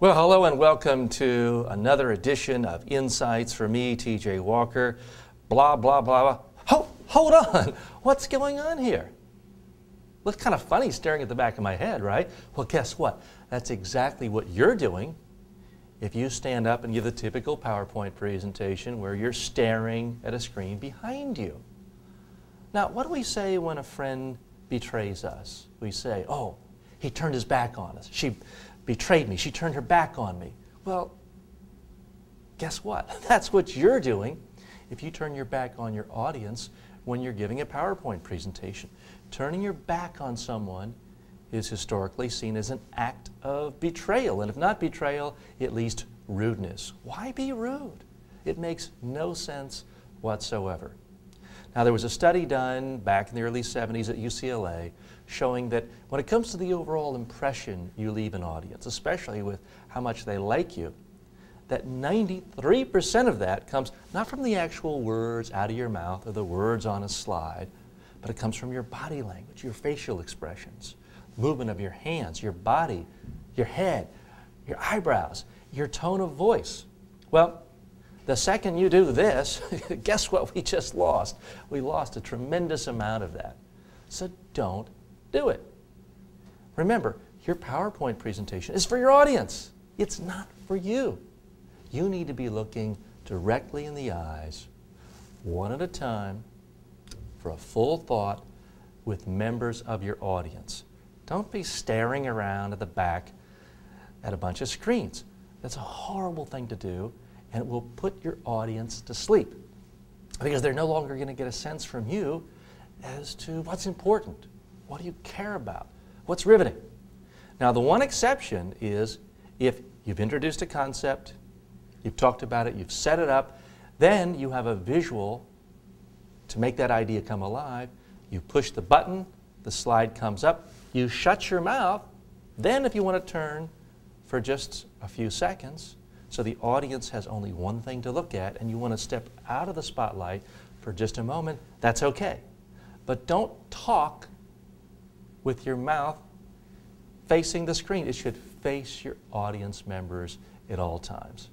Well, hello and welcome to another edition of Insights for me, TJ Walker. Blah, blah, blah, blah. Hold on. What's going on here? Looks kind of funny staring at the back of my head, right? Well, guess what? That's exactly what you're doing if you stand up and give the typical PowerPoint presentation where you're staring at a screen behind you. Now, what do we say when a friend betrays us? We say, oh, he turned his back on us. She betrayed me. She turned her back on me. Well, guess what? That's what you're doing if you turn your back on your audience when you're giving a PowerPoint presentation. Turning your back on someone is historically seen as an act of betrayal, and if not betrayal, at least rudeness. Why be rude? It makes no sense whatsoever. Now, there was a study done back in the early 70s at UCLA showing that when it comes to the overall impression you leave an audience, especially with how much they like you, that 93% of that comes not from the actual words out of your mouth or the words on a slide, but it comes from your body language, your facial expressions, movement of your hands, your body, your head, your eyebrows, your tone of voice. Well, the second you do this, guess what we just lost? We lost a tremendous amount of that. So don't do it. Remember, your PowerPoint presentation is for your audience. It's not for you. You need to be looking directly in the eyes, one at a time, for a full thought with members of your audience. Don't be staring around at the back at a bunch of screens. That's a horrible thing to do, and it will put your audience to sleep because they're no longer going to get a sense from you as to what's important, what do you care about, what's riveting. Now, the one exception is if you've introduced a concept, you've talked about it, you've set it up, then you have a visual to make that idea come alive. You push the button, the slide comes up, you shut your mouth, then if you want to turn for just a few seconds, so the audience has only one thing to look at and you want to step out of the spotlight for just a moment, that's okay. But don't talk with your mouth facing the screen. It should face your audience members at all times.